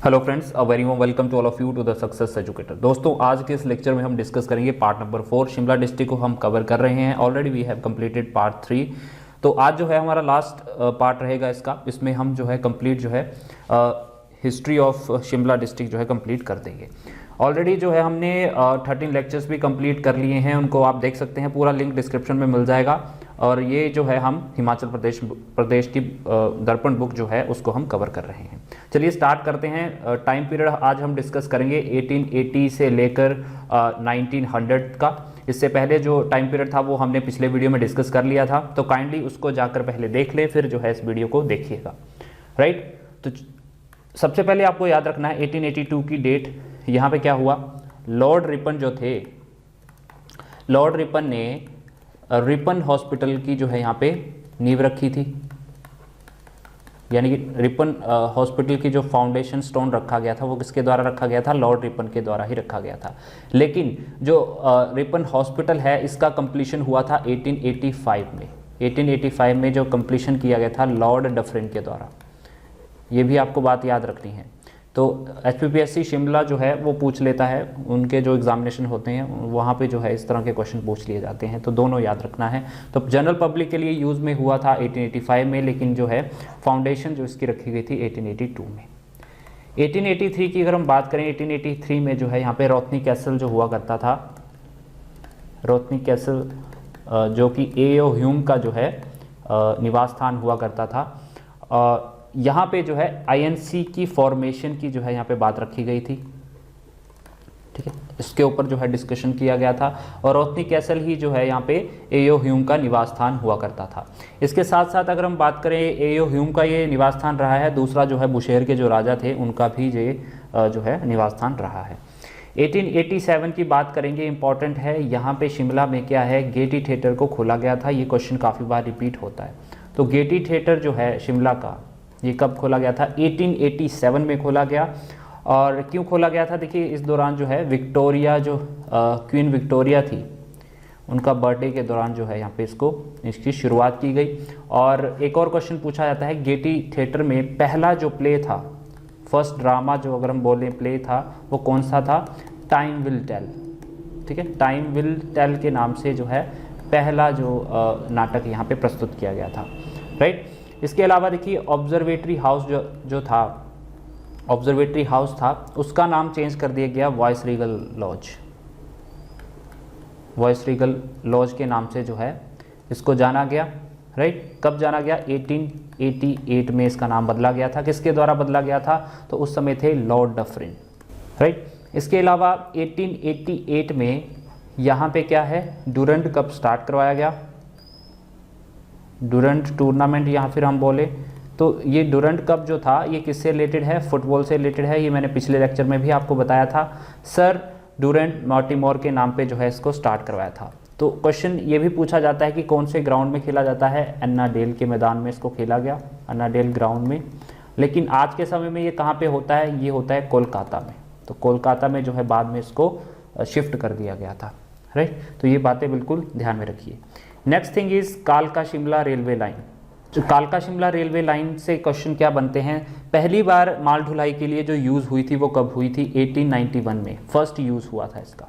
Hello friends, a very warm welcome to all of you to the success educator. दोस्तों, आज के इस lecture में हम डिस्कस करेंगे पार्ट नंबर 4। शिमला डिस्ट्रिक्ट को हम कवर कर रहे हैं। Already we have completed part 3। तो आज जो है हमारा लास्ट पार्ट रहेगा इसका। इसमें हम जो है कंप्लीट जो है हिस्ट्री ऑफ शिमला डिस्ट्रिक्ट जो है कंप्लीट कर देंगे। ऑलरेडी जो है हमने 13 लेक्चर्स भी कंप्लीट कर लिए हैं, उनको आप देख सकते हैं, पूरा लिंक डिस्क्रिप्शन में मिल जाएगा। और ये जो है हम हिमाचल प्रदेश की दर्पण बुक जो है उसको हम कवर कर रहे हैं। चलिए स्टार्ट करते हैं। टाइम पीरियड आज हम डिस्कस करेंगे 1880 से लेकर 1900 का। इससे पहले जो टाइम पीरियड था वो हमने पिछले वीडियो में डिस्कस कर लिया था, तो काइंडली उसको जाकर पहले देख ले, फिर जो है इस वीडियो को देखिएगा। राइट, तो सबसे पहले आपको याद रखना है 1882 की डेट। यहाँ पे क्या हुआ, लॉर्ड रिपन जो थे, लॉर्ड रिपन ने रिपन हॉस्पिटल की जो है यहाँ पे नींव रखी थी। यानी कि रिपन हॉस्पिटल की जो फाउंडेशन स्टोन रखा गया था वो किसके द्वारा रखा गया था, लॉर्ड रिपन के द्वारा ही रखा गया था। लेकिन जो रिपन हॉस्पिटल है इसका कंप्लीशन हुआ था 1885 में। 1885 में जो कंप्लीशन किया गया था लॉर्ड डफरिन के द्वारा। ये भी आपको बात याद रखनी है। तो HPPSC शिमला जो है वो पूछ लेता है, उनके जो एग्जामिनेशन होते हैं वहाँ पे जो है इस तरह के क्वेश्चन पूछ लिए जाते हैं, तो दोनों याद रखना है। तो जनरल पब्लिक के लिए यूज़ में हुआ था 1885 में, लेकिन जो है फाउंडेशन जो इसकी रखी गई थी 1882 में। 1883 की अगर हम बात करें, 1883 में जो है यहाँ पे रोथनी कैसल जो हुआ करता था, रोथनी कैसल जो कि A.O. ह्यूम का जो है निवास स्थान हुआ करता था। यहाँ पे जो है INC की फॉर्मेशन की जो है यहाँ पे बात रखी गई थी। ठीक है, इसके ऊपर जो है डिस्कशन किया गया था। और रोथनी कैसल ही जो है यहाँ पे A.O. ह्यूम का निवास स्थान हुआ करता था। इसके साथ साथ अगर हम बात करें, A.O. ह्यूम का ये निवास स्थान रहा है। दूसरा जो है बुशेहर के जो राजा थे उनका भी ये जो है निवास स्थान रहा है। 1887 की बात करेंगे, इंपॉर्टेंट है। यहाँ पे शिमला में क्या है, गेटी थिएटर को खोला गया था। ये क्वेश्चन काफ़ी बार रिपीट होता है। तो गेटी थिएटर जो है शिमला का, ये कब खोला गया था, 1887 में खोला गया। और क्यों खोला गया था, देखिए इस दौरान जो है विक्टोरिया जो क्वीन विक्टोरिया थी, उनका बर्थडे के दौरान जो है यहाँ पे इसकी शुरुआत की गई। और एक और क्वेश्चन पूछा जाता है, गेटी थिएटर में पहला जो प्ले था, फर्स्ट ड्रामा जो अगर हम बोलें प्ले था, वो कौन सा था, टाइम विल टेल। ठीक है, टाइम विल टेल के नाम से जो है पहला जो नाटक यहाँ पे प्रस्तुत किया गया था। राइट, इसके अलावा देखिए ऑब्जर्वेटरी हाउस जो था, ऑब्जर्वेटरी हाउस था, उसका नाम चेंज कर दिया गया वाइसरीगल लॉज। वाइसरीगल लॉज के नाम से जो है इसको जाना गया। राइट, कब जाना गया, 1888 में इसका नाम बदला गया था। किसके द्वारा बदला गया था, तो उस समय थे लॉर्ड डफरिन। राइट, इसके अलावा 1888 में यहाँ पे क्या है, डूरंट कप स्टार्ट करवाया गया। डूरंट टूर्नामेंट या फिर हम बोले तो ये डूरंट कप जो था ये किससे रिलेटेड है, फुटबॉल से रिलेटेड है। ये मैंने पिछले लेक्चर में भी आपको बताया था। सर डूरंट मॉर्टिमोर के नाम पे जो है इसको स्टार्ट करवाया था। तो क्वेश्चन ये भी पूछा जाता है कि कौन से ग्राउंड में खेला जाता है, अन्ना डेल के मैदान में इसको खेला गया, अन्ना डेल ग्राउंड में। लेकिन आज के समय में ये कहाँ पर होता है, ये होता है कोलकाता में। तो कोलकाता में जो है बाद में इसको शिफ्ट कर दिया गया था। राइट, तो ये बातें बिल्कुल ध्यान में रखिए। नेक्स्ट थिंग इज कालका शिमला रेलवे लाइन। जो कालका शिमला रेलवे लाइन से क्वेश्चन क्या बनते हैं, पहली बार माल ढुलाई के लिए जो यूज़ हुई थी वो कब हुई थी, 1891 में फर्स्ट यूज़ हुआ था इसका।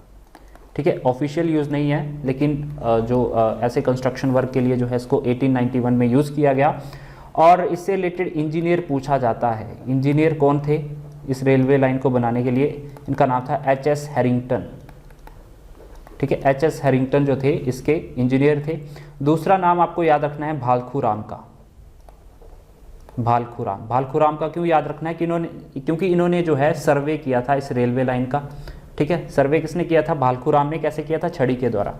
ठीक है, ऑफिशियल यूज़ नहीं है, लेकिन जो ऐसे कंस्ट्रक्शन वर्क के लिए जो है इसको 1891 में यूज़ किया गया। और इससे रिलेटेड इंजीनियर पूछा जाता है, इंजीनियर कौन थे इस रेलवे लाइन को बनाने के लिए, इनका नाम था HS हैरिंगटन। ठीक है, HS हैरिंगटन जो थे इसके इंजीनियर थे। दूसरा नाम आपको याद रखना है भालखूराम का। भालखूराम, भालखूराम का क्यों याद रखना है कि क्योंकि इन्होंने जो है सर्वे किया था इस रेलवे लाइन का। ठीक है, सर्वे किसने किया था, भालखूराम ने। कैसे किया था, छड़ी के द्वारा।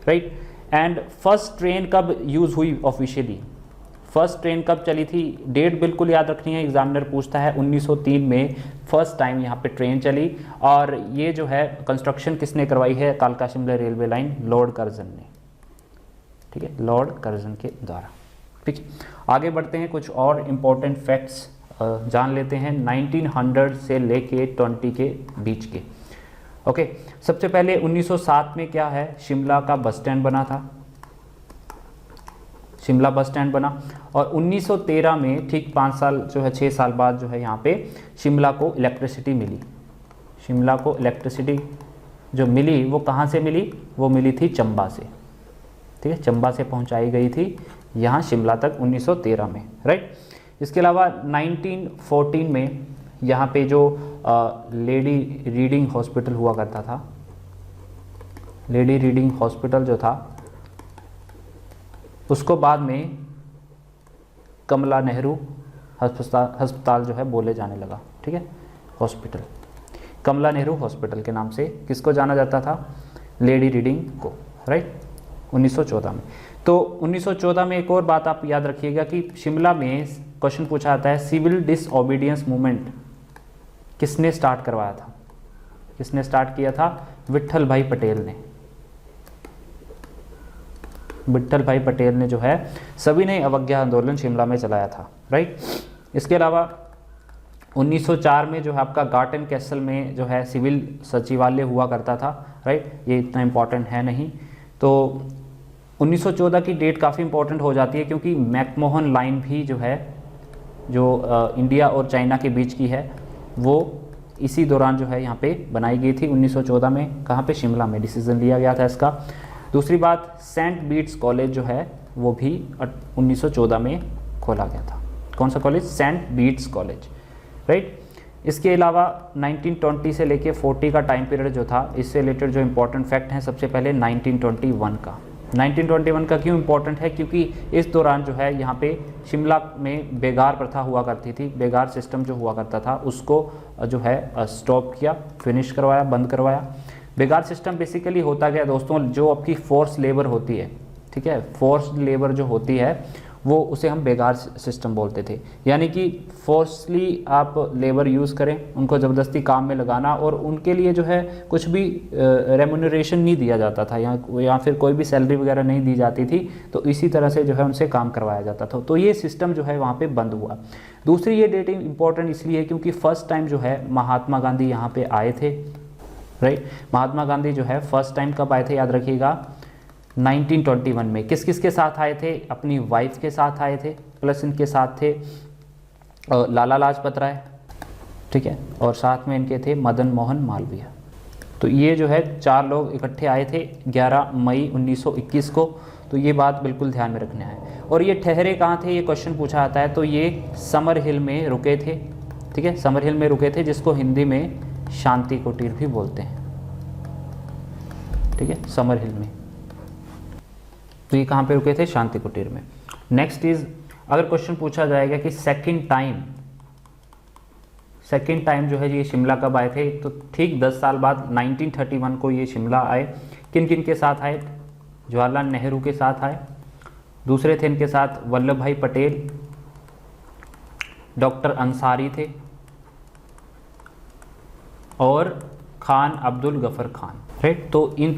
राइट, एंड फर्स्ट ट्रेन कब यूज़ हुई ऑफिशियली, फर्स्ट ट्रेन कब चली थी, डेट बिल्कुल याद रखनी है, एग्जामिनर पूछता है। 1903 में फर्स्ट टाइम यहाँ पे ट्रेन चली। और ये जो है कंस्ट्रक्शन किसने करवाई है, कालका Shimla railway line, Lord Curzon ने। ठीक है, लॉर्ड कर्जन के द्वारा। ठीक है, आगे बढ़ते हैं, कुछ और इम्पोर्टेंट फैक्ट्स जान लेते हैं 1900 से लेके 20 के बीच के। ओके, सबसे पहले 1907 में क्या है, शिमला का बस स्टैंड बना था। शिमला बस स्टैंड बना। और 1913 में ठीक 5 साल जो है 6 साल बाद जो है यहाँ पे शिमला को इलेक्ट्रिसिटी मिली। शिमला को इलेक्ट्रिसिटी जो मिली वो कहाँ से मिली, वो मिली थी चंबा से, ठीक है, चंबा से पहुँचाई गई थी यहाँ शिमला तक 1913 में, राइट। इसके अलावा 1914 में यहाँ पे जो लेडी रीडिंग हॉस्पिटल हुआ करता था, लेडी रीडिंग हॉस्पिटल जो था उसको बाद में कमला नेहरू अस्पताल जो है बोले जाने लगा, ठीक है, हॉस्पिटल कमला नेहरू हॉस्पिटल के नाम से किसको जाना जाता था, लेडी रीडिंग को, राइट, 1914 में। तो 1914 में एक और बात आप याद रखिएगा कि शिमला में क्वेश्चन पूछा जाता है सिविल डिसओबीडियंस मूवमेंट किसने स्टार्ट करवाया था, किसने स्टार्ट किया था, विट्ठल भाई पटेल ने। विट्ठल भाई पटेल ने जो है सविनय अवज्ञा आंदोलन शिमला में चलाया था, राइट। इसके अलावा 1904 में जो है आपका गार्टन कैसल में जो है सिविल सचिवालय हुआ करता था, राइट, ये इतना इम्पोर्टेंट है नहीं। तो 1914 की डेट काफ़ी इंपॉर्टेंट हो जाती है क्योंकि मैकमोहन लाइन भी जो है जो इंडिया और चाइना के बीच की है वो इसी दौरान जो है यहाँ पे बनाई गई थी 1914 में। कहाँ पे, शिमला में डिसीजन लिया गया था इसका। दूसरी बात, सेंट बीट्स कॉलेज जो है वो भी 1914 में खोला गया था। कौन सा college, Saint Bede's college, right. इसके अलावा 1920 से लेके 40 का टाइम पीरियड जो था, इससे रिलेटेड जो इंपॉर्टेंट फैक्ट हैं, सबसे पहले 1921 का। 1921 का क्यों इंपॉर्टेंट है, क्योंकि इस दौरान जो है यहाँ पे शिमला में बेगार प्रथा हुआ करती थी, बेगार सिस्टम जो हुआ करता था उसको जो है स्टॉप किया, फिनिश करवाया, बंद करवाया। बेगार सिस्टम बेसिकली होता क्या दोस्तों, जो आपकी फोर्स लेबर होती है, ठीक है, फोर्स लेबर जो होती है वो उसे हम बेगार सिस्टम बोलते थे। यानी कि फोर्सली आप लेबर यूज़ करें, उनको ज़बरदस्ती काम में लगाना और उनके लिए जो है कुछ भी रेम्यूनरेशन नहीं दिया जाता था या फिर कोई भी सैलरी वगैरह नहीं दी जाती थी। तो इसी तरह से जो है उनसे काम करवाया जाता था। तो ये सिस्टम जो है वहाँ पे बंद हुआ। दूसरी ये डेट इंपॉर्टेंट इसलिए है क्योंकि फर्स्ट टाइम जो है महात्मा गांधी यहाँ पे आए थे, राइट। महात्मा गांधी जो है फर्स्ट टाइम कब आए थे, याद रखिएगा, 1921 में। किस किस के साथ आए थे, अपनी वाइफ के साथ आए थे, प्लस इनके साथ थे लाला लाजपत राय, ठीक है, और साथ में इनके थे मदन मोहन मालवीय। तो ये जो है 4 लोग इकट्ठे आए थे 11 मई 1921 को। तो ये बात बिल्कुल ध्यान में रखना है। और ये ठहरे कहाँ थे, ये क्वेश्चन पूछा जाता है। तो ये समर हिल में रुके थे, ठीक है, समर हिल में रुके थे, जिसको हिंदी में शांति कुटीर भी बोलते हैं, ठीक है, समर हिल में। तो ये कहाँ पे रुके थे, शांति कुटीर में। नेक्स्ट इज, अगर क्वेश्चन पूछा जाएगा कि सेकंड टाइम जो है ये शिमला कब आए थे, तो ठीक 10 साल बाद 1931 को ये शिमला आए। किन किन के साथ आए, जवाहरलाल नेहरू के साथ आए, दूसरे थे इनके साथ वल्लभ भाई पटेल, डॉक्टर अंसारी थे और खान अब्दुल गफर खान, राइट। तो इन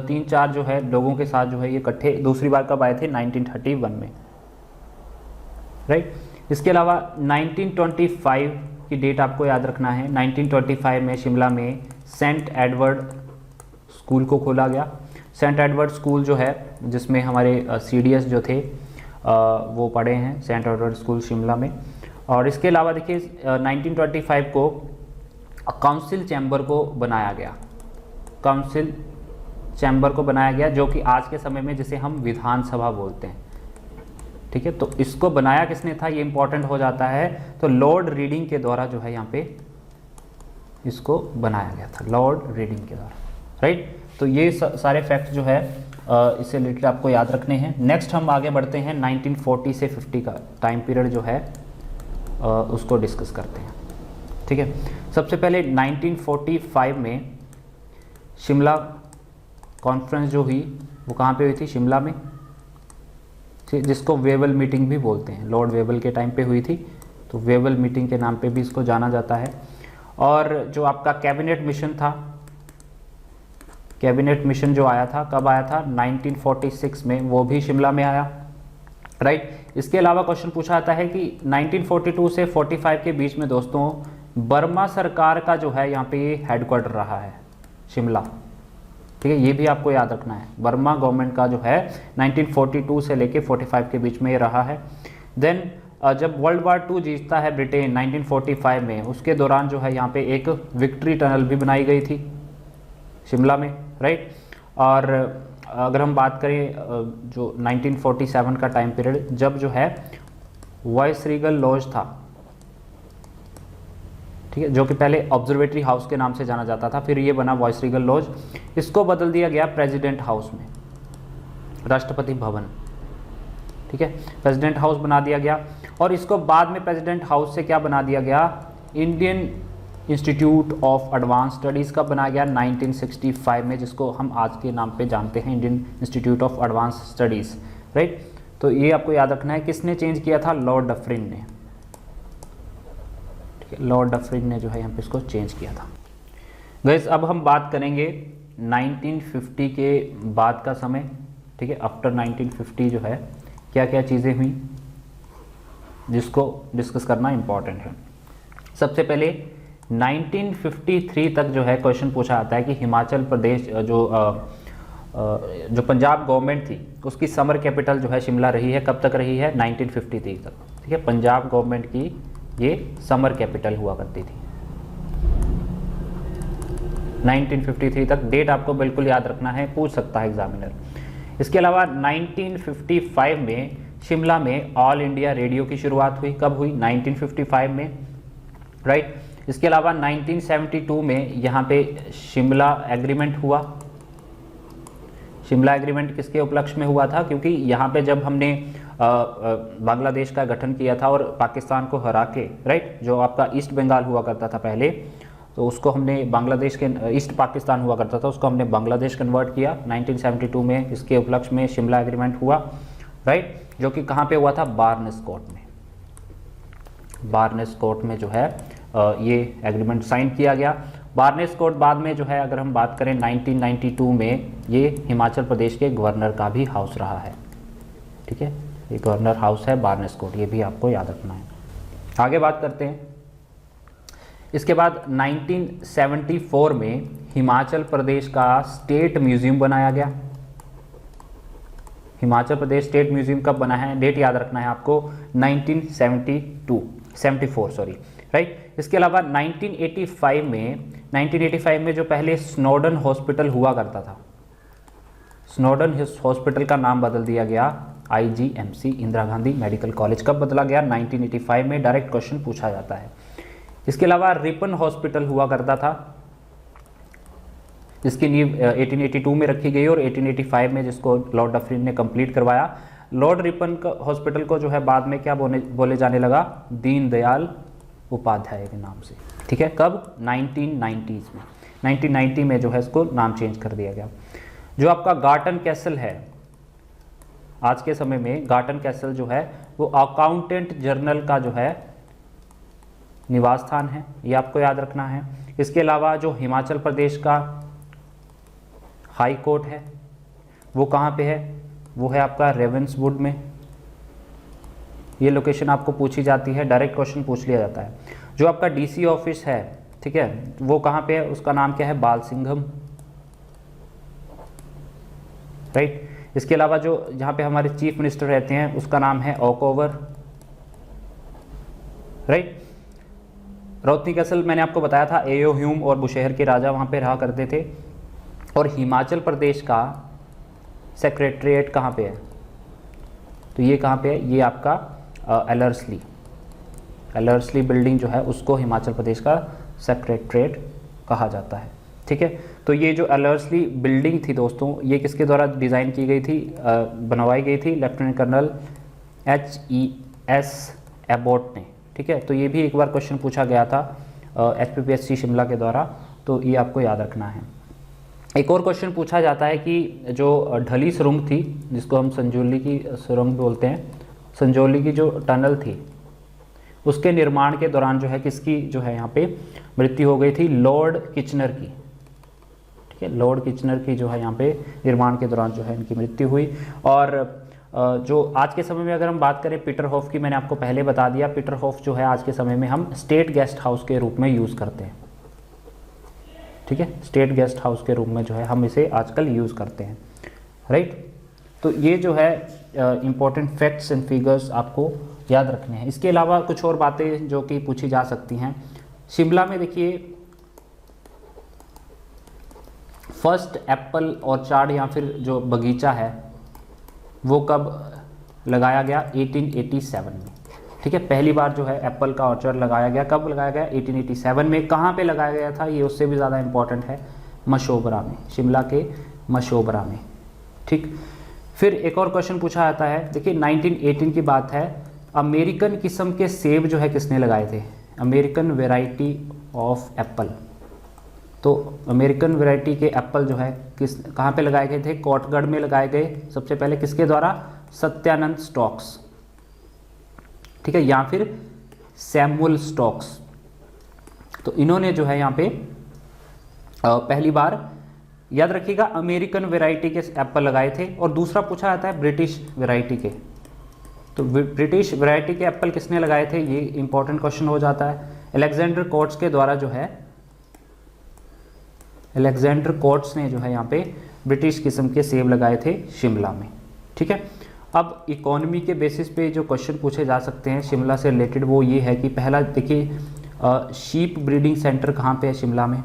3-4 जो है लोगों के साथ जो है ये इकट्ठे दूसरी बार कब आए थे, 1931 में, राइट। इसके अलावा 1925 की डेट आपको याद रखना है। 1925 में शिमला में सेंट एडवर्ड स्कूल को खोला गया। सेंट एडवर्ड स्कूल जो है जिसमें हमारे CDS जो थे वो पढ़े हैं, सेंट एडवर्ड स्कूल शिमला में। और इसके अलावा देखिए 1925 को काउंसिल चैम्बर को बनाया गया, काउंसिल चैम्बर को बनाया गया, जो कि आज के समय में जिसे हम विधानसभा बोलते हैं, ठीक है। तो इसको बनाया किसने था, ये इंपॉर्टेंट हो जाता है। तो लॉर्ड रीडिंग के द्वारा जो है यहाँ पे इसको बनाया गया था, लॉर्ड रीडिंग के द्वारा, राइट। तो ये सारे फैक्ट जो है इससे रिलेटेड आपको याद रखने हैं। नेक्स्ट हम आगे बढ़ते हैं, 1940 से 50 का टाइम पीरियड जो है उसको डिस्कस करते हैं, ठीक है। सबसे पहले 1945 में शिमला कॉन्फ्रेंस जो हुई वो कहाँ पे हुई थी, शिमला में, जिसको वेवल मीटिंग भी बोलते हैं, लॉर्ड वेवल के टाइम पे हुई थी। तो वेवल मीटिंग के नाम पे भी इसको जाना जाता है। और जो आपका कैबिनेट मिशन था, कैबिनेट मिशन जो आया था, कब आया था, 1946 में, वो भी शिमला में आया, राइट। इसके अलावा क्वेश्चन पूछा जाता है कि 1942 से 45 के बीच में दोस्तों बर्मा सरकार का जो है यहाँ पे हेडक्वार्टर रहा है शिमला, ठीक है, ये भी आपको याद रखना है। बर्मा गवर्नमेंट का जो है 1942 से लेके 45 के बीच में ये रहा है। देन जब वर्ल्ड वार 2 जीतता है ब्रिटेन 1945 में, उसके दौरान जो है यहाँ पे एक विक्ट्री टनल भी बनाई गई थी शिमला में, राइट। और अगर हम बात करें जो 1947 का टाइम पीरियड, जब जो है वाइसरीगल लॉज था, ठीक है, जो कि पहले ऑब्जर्वेटरी हाउस के नाम से जाना जाता था, फिर ये बना वाइसरीगल लॉज। इसको बदल दिया गया प्रेसिडेंट हाउस में, राष्ट्रपति भवन, ठीक है, प्रेसिडेंट हाउस बना दिया गया। और इसको बाद में प्रेसिडेंट हाउस से क्या बना दिया गया, Indian institute of advance studies का बनाया गया 1965 में, जिसको हम आज के नाम पे जानते हैं Indian institute of advance studies, right. तो ये आपको याद रखना है, किसने चेंज किया था, लॉर्ड डफरिन ने, ठीक है, लॉर्ड डफरिन ने जो है यहाँ पे इसको चेंज किया था। गाइस अब हम बात करेंगे 1950 के बाद का समय, ठीक है, आफ्टर 1950 जो है क्या क्या चीज़ें हुई जिसको डिस्कस करना इम्पॉर्टेंट है। सबसे पहले 1953 तक जो है क्वेश्चन पूछा जाता है कि हिमाचल प्रदेश जो पंजाब गवर्नमेंट थी उसकी समर कैपिटल जो है शिमला रही है, कब तक रही है, 1953 तक, ठीक है। पंजाब गवर्नमेंट की ये समर कैपिटल हुआ करती थी 1953 तक। डेट आपको बिल्कुल याद रखना है, पूछ सकता है एग्जामिनर। इसके अलावा 1955 में शिमला में ऑल इंडिया रेडियो की शुरुआत हुई, कब हुई, 1955 में, राइट। इसके अलावा 1972 में यहाँ पे शिमला एग्रीमेंट हुआ। शिमला एग्रीमेंट किसके उपलक्ष्य में हुआ था, क्योंकि यहाँ पे जब हमने बांग्लादेश का गठन किया था और पाकिस्तान को हरा के, राइट, जो आपका ईस्ट बंगाल हुआ करता था पहले, तो उसको हमने बांग्लादेश के ईस्ट पाकिस्तान हुआ करता था, उसको हमने बांग्लादेश कन्वर्ट किया 1972 में। इसके उपलक्ष्य में शिमला एग्रीमेंट हुआ, राइट, जो कि कहाँ पे हुआ था, बार्नेस कोर्ट में। बार्नेस कोर्ट में जो है ये एग्रीमेंट साइन किया गया। बार्नेस कोर्ट बाद में जो है अगर हम बात करें 1992 में ये हिमाचल प्रदेश के गवर्नर का भी हाउस रहा है, ठीक है, ये गवर्नर हाउस है बार्नेस कोर्ट, ये भी आपको याद रखना है। आगे बात करते हैं। इसके बाद 1974 में हिमाचल प्रदेश का स्टेट म्यूजियम बनाया गया। हिमाचल प्रदेश स्टेट म्यूजियम कब बना है, डेट याद रखना है आपको, 1974 राइट। इसके अलावा 1985 में जो पहले स्नोडन हॉस्पिटल हुआ करता था, स्नोडन हॉस्पिटल का नाम बदल दिया गया IGMC Indira Gandhi medical college. कब बदला गया, 1985 में। डायरेक्ट क्वेश्चन पूछा जाता है। इसके अलावा रिपन हॉस्पिटल हुआ करता था, जिसकी नींव 1882 में रखी गई और 1885 में जिसको लॉर्ड डफरिन ने कंप्लीट करवाया। लॉर्ड रिपन हॉस्पिटल को जो है बाद में क्या बोले जाने लगा, दीनदयाल उपाध्याय के नाम से, ठीक है। कब, 1990s में, 1990 में जो है इसको नाम चेंज कर दिया गया। जो आपका गार्टन कैसल है, आज के समय में गार्टन कैसल जो है वो अकाउंटेंट जनरल का जो है निवास स्थान है, ये आपको याद रखना है। इसके अलावा जो हिमाचल प्रदेश का हाई कोर्ट है वो कहाँ पे है, वो है आपका रेवेंसवुड में। ये लोकेशन आपको पूछी जाती है, डायरेक्ट क्वेश्चन पूछ लिया जाता है। जो आपका DC ऑफिस है, ठीक है, वो कहाँ पे है, उसका नाम क्या है, बालसिंघम, राइट। इसके अलावा जो जहाँ पे हमारे चीफ मिनिस्टर रहते हैं उसका नाम है ओकोवर, राइट। रोहतनी कैसल मैंने आपको बताया था, एओ ह्यूम और बुशहर के राजा वहाँ पे रहा करते थे। और हिमाचल प्रदेश का सेक्रेटरीट कहाँ पे है, तो ये कहाँ पे है, ये आपका एलर्सली बिल्डिंग जो है उसको हिमाचल प्रदेश का सेक्रेटरीट कहा जाता है, ठीक है। तो ये जो एलर्सली बिल्डिंग थी दोस्तों, ये किसके द्वारा डिज़ाइन की गई थी, बनवाई गई थी, लेफ्टिनेंट कर्नल HES एबोट ने, ठीक है। तो ये भी एक बार क्वेश्चन पूछा गया था HPPSC शिमला के द्वारा, तो ये आपको याद रखना है। एक और क्वेश्चन पूछा जाता है कि जो ढली सुरंग थी, जिसको हम संजौली की सुरंग बोलते हैं, संजौली की जो टनल थी उसके निर्माण के दौरान जो है किसकी जो है यहाँ पे मृत्यु हो गई थी, लॉर्ड किचनर की, ठीक है। लॉर्ड किचनर की जो है यहाँ पे निर्माण के दौरान जो है इनकी मृत्यु हुई। और जो आज के समय में अगर हम बात करें पीटरहॉफ की, मैंने आपको पहले बता दिया, पीटरहॉफ जो है आज के समय में हम स्टेट गेस्ट हाउस के रूप में यूज़ करते हैं, ठीक है, स्टेट गेस्ट हाउस के रूप में जो है हम इसे आजकल यूज़ करते हैं, राइट। तो ये जो है इम्पोर्टेंट फैक्ट्स एंड फिगर्स आपको याद रखने हैं। इसके अलावा कुछ और बातें जो कि पूछी जा सकती हैं। शिमला में देखिए फर्स्ट एप्पल ऑर्चार्ड या फिर जो बगीचा है वो कब लगाया गया? 1887 में, ठीक है। पहली बार जो है एप्पल का ऑर्चार्ड लगाया गया, कब लगाया गया? 1887 में। कहाँ पे लगाया गया था ये उससे भी ज़्यादा इंपॉर्टेंट है, मशोबरा में, शिमला के मशोबरा में, ठीक। फिर एक और क्वेश्चन पूछा जाता है, देखिए 1918 की बात है, अमेरिकन किस्म के सेब जो है किसने लगाए थे? American variety of Apple. तो अमेरिकन वैरायटी के एप्पल जो है कहाँ पे लगाए गए थे? कोटगढ़ में लगाए गए सबसे पहले, किसके द्वारा? सत्यानंद स्टॉक्स, ठीक है, या फिर सैमुअल स्टॉक्स। तो इन्होंने जो है यहाँ पे पहली बार, याद रखिएगा, अमेरिकन वैरायटी के एप्पल लगाए थे। और दूसरा पूछा जाता है ब्रिटिश वैरायटी के, तो ब्रिटिश वैरायटी के एप्पल किसने लगाए थे? ये इंपॉर्टेंट क्वेश्चन हो जाता है। अलेक्जेंडर कोर्ट्स के द्वारा जो है, अलेक्जेंडर कोर्ट्स ने जो है यहाँ पे ब्रिटिश किस्म के सेब लगाए थे शिमला में, ठीक है। अब इकोनॉमी के बेसिस पे जो क्वेश्चन पूछे जा सकते हैं शिमला से रिलेटेड वो ये है कि पहला देखिए शीप ब्रीडिंग सेंटर कहाँ पे है शिमला में?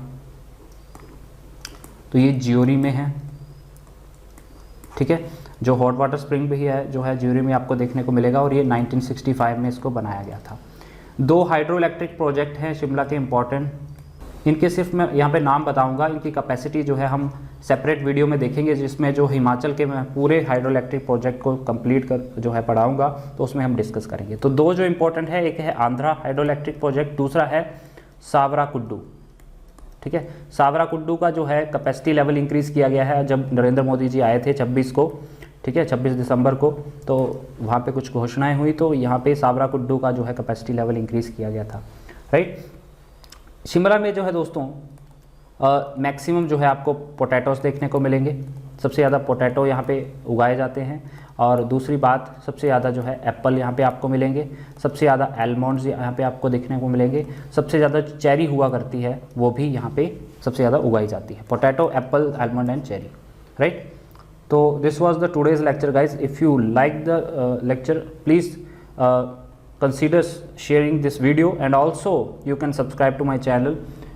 तो ये ज्योरी में है, ठीक है। जो हॉट वाटर स्प्रिंग भी है जो है ज्योरी में आपको देखने को मिलेगा, और ये 1965 में इसको बनाया गया था। 2 हाइड्रो इलेक्ट्रिक प्रोजेक्ट हैं शिमला के इम्पॉर्टेंट, इनके सिर्फ मैं यहाँ पे नाम बताऊंगा, इनकी कैपेसिटी जो है हम सेपरेट वीडियो में देखेंगे, जिसमें जो हिमाचल के मैं पूरे हाइड्रो इलेक्ट्रिक प्रोजेक्ट को कंप्लीट कर जो है पढ़ाऊंगा, तो उसमें हम डिस्कस करेंगे। तो 2 जो इंपॉर्टेंट है, एक है आंध्रा हाइड्रो इलेक्ट्रिक प्रोजेक्ट, दूसरा है सावरा कुड्डू, ठीक है। सावरा कुड्डू का जो है कैपेसिटी लेवल इंक्रीज़ किया गया है जब नरेंद्र मोदी जी आए थे 26 को, ठीक है, 26 दिसंबर को, तो वहाँ पे कुछ घोषणाएं हुई, तो यहाँ पे सावरा कुड्डू का जो है कैपेसिटी लेवल इंक्रीज़ किया गया था, राइट। शिमला में जो है दोस्तों मैक्सिमम जो है आपको पोटैटोस देखने को मिलेंगे, सबसे ज़्यादा पोटैटो यहाँ पे उगाए जाते हैं। और दूसरी बात, सबसे ज़्यादा जो है एप्पल यहाँ पे आपको मिलेंगे, सबसे ज़्यादा आलमंड्स यहाँ पे आपको देखने को मिलेंगे, सबसे ज़्यादा चेरी हुआ करती है वो भी यहाँ पे सबसे ज़्यादा उगाई जाती है, potato, apple, almond and cherry, right. तो this was the today's lecture guys. If you like the lecture please consider sharing this video, and also you can subscribe to my channel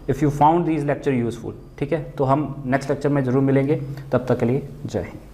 if you found these lecture useful, ठीक है। तो हम next lecture में ज़रूर मिलेंगे, तब तक के लिए जय हिंद।